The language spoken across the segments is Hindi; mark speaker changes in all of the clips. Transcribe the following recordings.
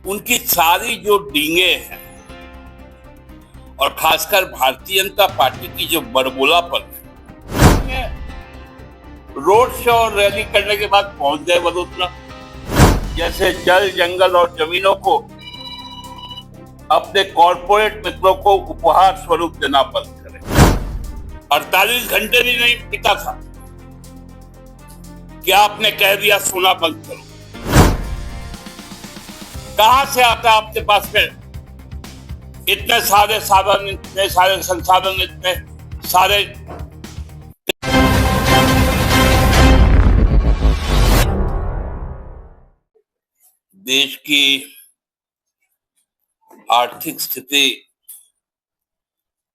Speaker 1: उनकी सारी जो डींगे हैं और खासकर भारतीय जनता पार्टी की जो बड़बोलापन है, रोड शो और रैली करने के बाद पहुंच गए वडोदरा। जैसे जल जंगल और जमीनों को अपने कॉरपोरेट मित्रों को उपहार स्वरूप देना बंद करें। 48 घंटे भी नहीं बीता था कि आपने कह दिया सोना बंद करो। कहां से आता आपके पास में इतने सारे साधन, इतने सारे संसाधन, इतने सारे? देश की आर्थिक स्थिति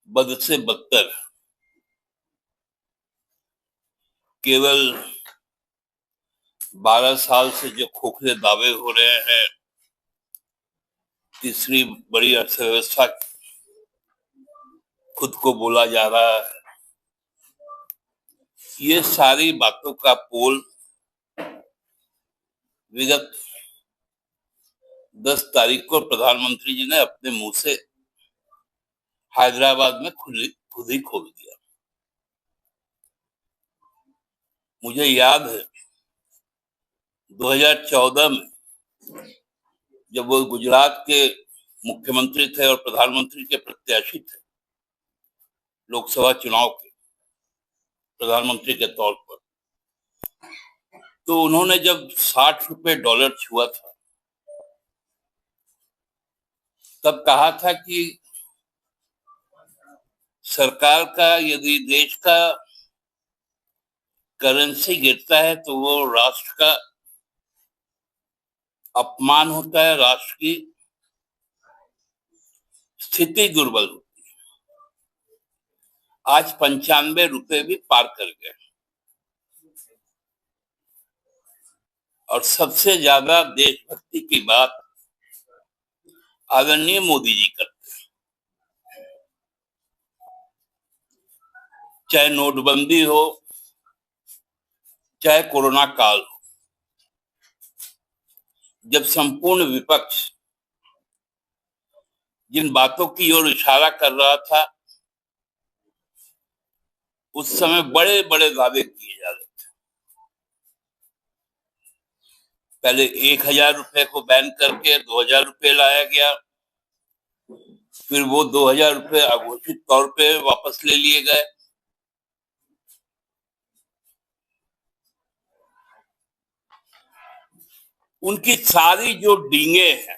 Speaker 1: बद से बदतर, केवल 12 साल से जो खोखले दावे हो रहे हैं तीसरी बड़ी अर्थव्यवस्था खुद को बोला जा रहा है, ये सारी बातों का पोल विगत 10 तारीख को प्रधानमंत्री जी ने अपने मुंह से हैदराबाद में खुद ही खोल दिया। मुझे याद है 2014 में जब वो गुजरात के मुख्यमंत्री थे और प्रधानमंत्री के प्रत्याशी थे लोकसभा चुनाव के प्रधानमंत्री के तौर पर, तो उन्होंने जब 60 रुपए डॉलर छुआ था तब कहा था कि सरकार का यदि देश का करेंसी गिरता है तो वो राष्ट्र का अपमान होता है, राष्ट्र की स्थिति दुर्बल होती है। आज 95 रुपए भी पार कर गए और सबसे ज्यादा देशभक्ति की बात आदरणीय मोदी जी करते हैं। चाहे नोटबंदी हो, चाहे कोरोना काल हो, जब संपूर्ण विपक्ष जिन बातों की ओर इशारा कर रहा था उस समय बड़े बड़े दावे किए जा रहे थे। पहले 1000 रुपए को बैन करके 2000 रुपए लाया गया, फिर वो 2000 रुपए अघोषित तौर पे वापस ले लिए गए। उनकी सारी जो डींगे हैं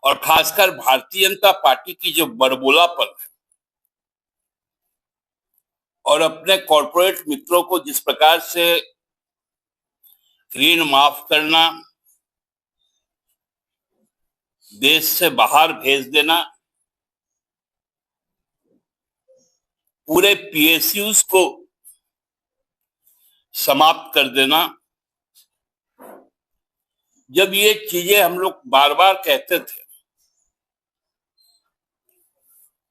Speaker 1: और खासकर भारतीय जनता पार्टी की जो बड़बोलापन है और अपने कॉरपोरेट मित्रों को जिस प्रकार से ऋण माफ करना, देश से बाहर भेज देना, पूरे पीएसयूज को समाप्त कर देना, जब ये चीजें हम लोग बार बार कहते थे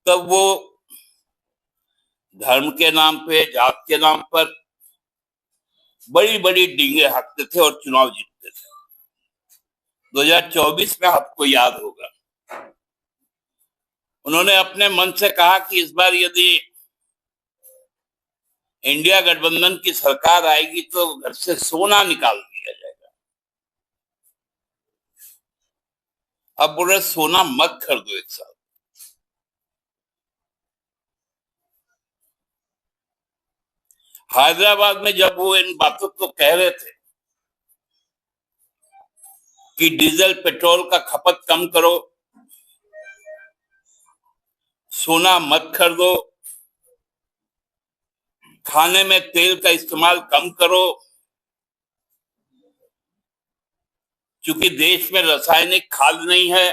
Speaker 1: तब वो धर्म के नाम पे, जात के नाम पर बड़ी बड़ी डींगे हाँकते थे और चुनाव जीतते थे। 2024 में आपको याद होगा उन्होंने अपने मन से कहा कि इस बार यदि इंडिया गठबंधन की सरकार आएगी तो घर से सोना निकाल दिया जाएगा। अब बोल रहे सोना मत खरीदो एक साथ। हैदराबाद में जब वो इन बातों को कह रहे थे कि डीजल पेट्रोल का खपत कम करो, सोना मत खरीदो, खाने में तेल का इस्तेमाल कम करो, क्योंकि देश में रासायनिक खाद नहीं है,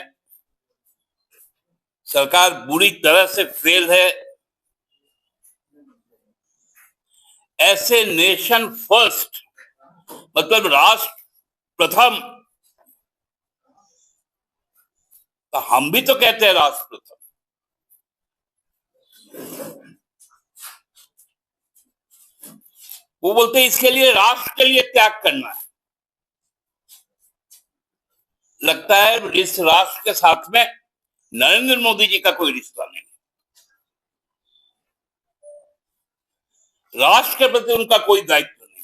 Speaker 1: सरकार बुरी तरह से फेल है। ऐसे नेशन फर्स्ट मतलब राष्ट्र प्रथम, तो हम भी तो कहते हैं राष्ट्र प्रथम। वो बोलते हैं इसके लिए राष्ट्र के लिए त्याग करना है। लगता है इस राष्ट्र के साथ में नरेंद्र मोदी जी का कोई रिश्ता नहीं, राष्ट्र के प्रति उनका कोई दायित्व नहीं,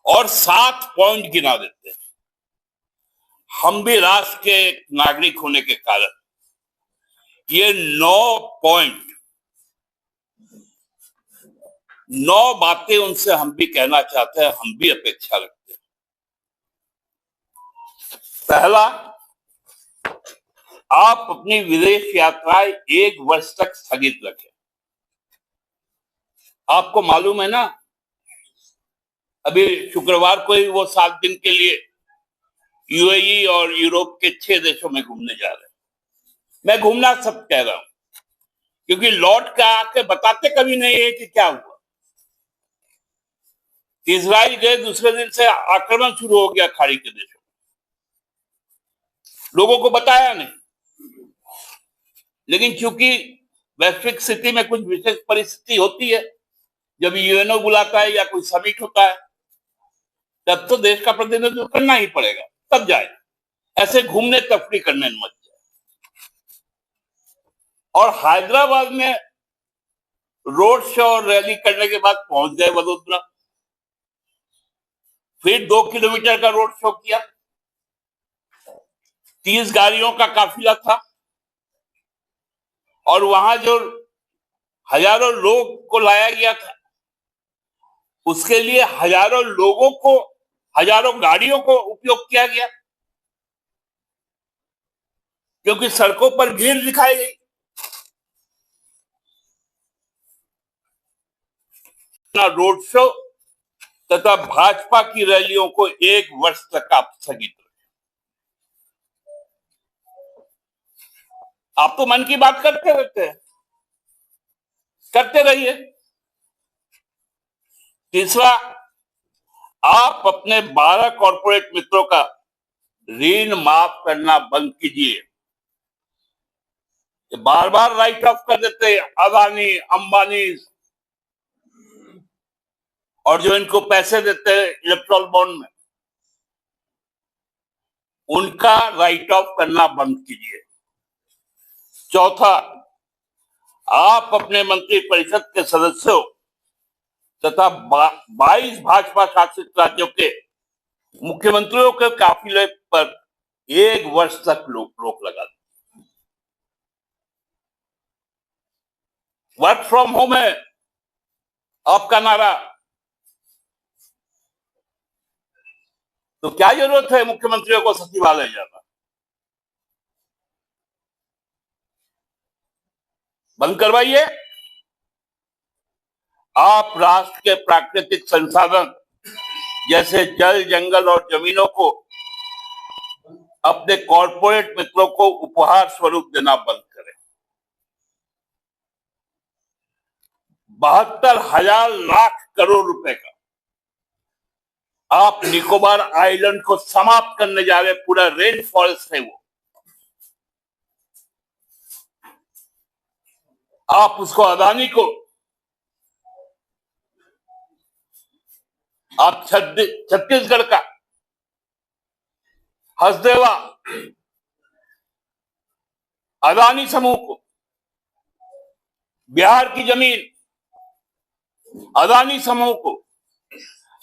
Speaker 1: और 7 पॉइंट गिना देते हैं। हम भी राष्ट्र के नागरिक होने के कारण ये 9 पॉइंट, 9 बातें उनसे हम भी कहना चाहते हैं, हम भी अपेक्षा रखते हैं। पहला, आप अपनी विदेश यात्राएं 1 वर्ष तक स्थगित रखें। आपको मालूम है ना, अभी शुक्रवार को ही वो 7 दिन के लिए यूएई और यूरोप के 6 देशों में घूमने जा रहे हैं। मैं घूमना सब कह रहा हूं, क्योंकि लौट के आके बताते कभी नहीं है कि क्या हुआ। इजराइल गए, दूसरे दिन से आक्रमण शुरू हो गया खाड़ी के देशों में, लोगों को बताया नहीं। लेकिन चूंकि वैश्विक स्थिति में कुछ विशेष परिस्थिति होती है, जब यूएनओ बुलाता है या कोई समिट होता है, तब तो देश का प्रतिनिधित्व करना ही पड़ेगा, तब जाए। ऐसे घूमने तफरी करने मत जाए। और हैदराबाद में रोड शो और रैली करने के बाद पहुंच गए वडोदरा, फिर 2 किलोमीटर का रोड शो किया, 30 गाड़ियों का काफिला था, और वहां जो हजारों लोग को लाया गया था, उसके लिए हजारों लोगों को, हजारों गाड़ियों को उपयोग किया गया, क्योंकि सड़कों पर भीड़ दिखाई गई। रोड शो तथा भाजपा की रैलियों को 1 वर्ष तक आप स्थगित रखें। आप तो मन की बात करते रहते हैं, करते रहिए। तीसरा, आप अपने 12 कॉर्पोरेट मित्रों का ऋण माफ करना बंद कीजिए। बार बार राइट ऑफ कर देते हैं अदानी, अंबानी, और जो इनको पैसे देते हैं इलेक्ट्रॉल बॉन्ड में, उनका राइट ऑफ करना बंद कीजिए। चौथा, आप अपने मंत्री परिषद के सदस्यों तथा 22 भाजपा शासित राज्यों के मुख्यमंत्रियों के काफिले पर 1 वर्ष तक रोक लगा दी। वर्क फ्रॉम होम है आपका नारा, तो क्या जरूरत है मुख्यमंत्रियों को सचिवालय जाना? बंद करवाइए। आप राष्ट्र के प्राकृतिक संसाधन जैसे जल, जंगल और जमीनों को अपने कॉर्पोरेट मित्रों को उपहार स्वरूप देना बंद करें। 72,000 लाख करोड़ रुपए का आप निकोबार आइलैंड को समाप्त करने जा रहे, पूरा रेन फॉरेस्ट है वो, आप उसको अदानी को, आप छत्तीसगढ़ का हसदेवा अदानी समूह को, बिहार की जमीन अदानी समूह को,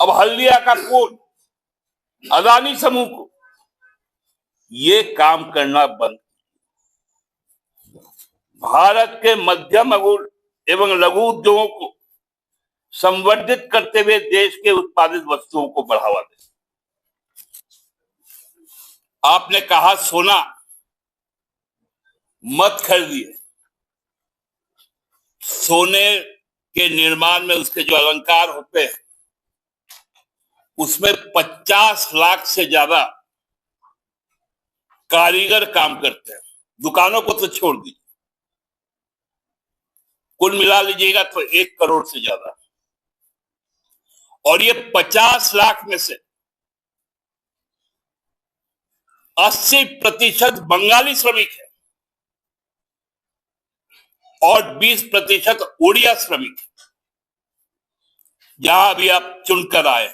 Speaker 1: अब हल्दिया का पोर्ट अदानी समूह को, ये काम करना बंद। भारत के मध्यम एवं लघु उद्योगों को संवर्धित करते हुए देश के उत्पादित वस्तुओं को बढ़ावा दें। आपने कहा सोना मत खरीदिए, सोने के निर्माण में उसके जो अलंकार होते हैं उसमें 50 लाख से ज्यादा कारीगर काम करते हैं। दुकानों को तो छोड़ दीजिए, कुल मिला लीजिएगा तो 1 करोड़ से ज्यादा, और ये 50 लाख में से 80% बंगाली श्रमिक है और 20% उड़िया श्रमिक है। जहां भी आप चुनकर आए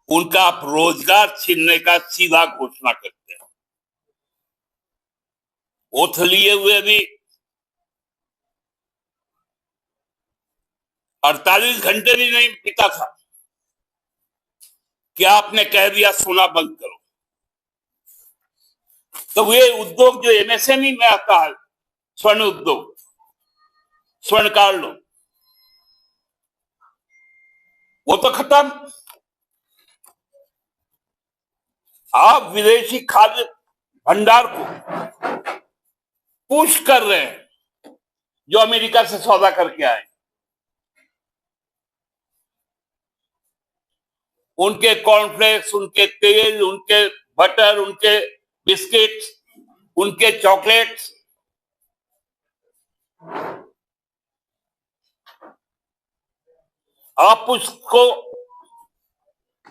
Speaker 1: उनका आप रोजगार छीनने का सीधा घोषणा करते हैं। ओथ लिए हुए भी 48 घंटे भी नहीं बीता था कि आपने कह दिया सोना बंद करो। तो वे उद्योग जो एमएसएमई में आता है, स्वर्ण उद्योग, स्वर्णकार लोग, वो तो खत्म। आप विदेशी खाद्य भंडार को पुश कर रहे हैं जो अमेरिका से सौदा करके आए। उनके कॉर्नफ्लेक्स, उनके तेल, उनके बटर, उनके बिस्किट्स, उनके चॉकलेट्स, आप उसको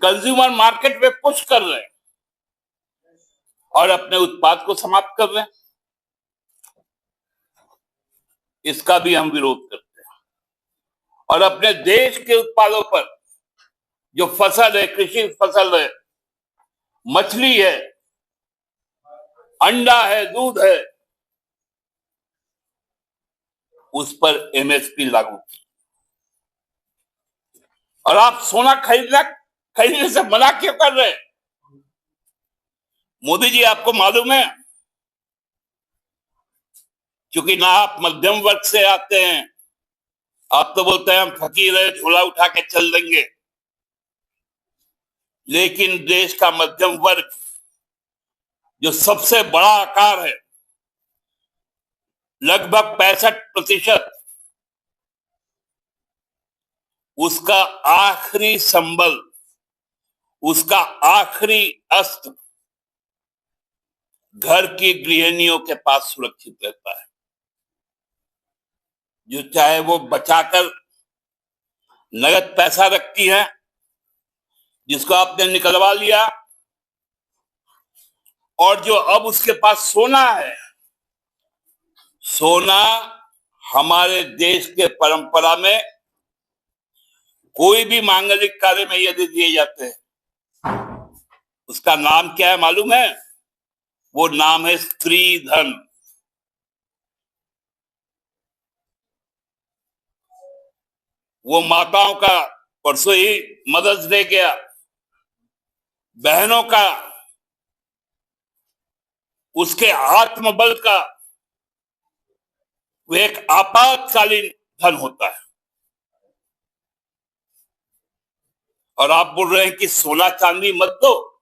Speaker 1: कंज्यूमर मार्केट में पुश कर रहे हैं और अपने उत्पाद को समाप्त कर रहे हैं। इसका भी हम विरोध करते हैं। और अपने देश के उत्पादों पर जो फसल है, कृषि फसल है, मछली है, अंडा है, दूध है, उस पर एमएसपी लागू की। और आप सोना खरीदने से मना क्यों कर रहे हैं? मोदी जी, आपको मालूम है, क्योंकि ना आप मध्यम वर्ग से आते हैं, आप तो बोलते हैं हम फकीर है, झोला उठा के चल देंगे। लेकिन देश का मध्यम वर्ग जो सबसे बड़ा आकार है, लगभग 65%, उसका आखिरी संबल, उसका आखिरी अस्त्र घर की गृहिणियों के पास सुरक्षित रहता है, जो चाहे वो बचाकर नगद पैसा रखती है, जिसको आपने निकलवा लिया, और जो अब उसके पास सोना है। सोना हमारे देश के परंपरा में कोई भी मांगलिक कार्य में यदि दिए जाते हैं, उसका नाम क्या है मालूम है? वो नाम है स्त्री धन। वो माताओं का, परसों ही मदर्स डे गया, बहनों का, उसके आत्मबल का वो एक आपातकालीन धन होता है। और आप बोल रहे हैं कि सोना चांदी मत दो।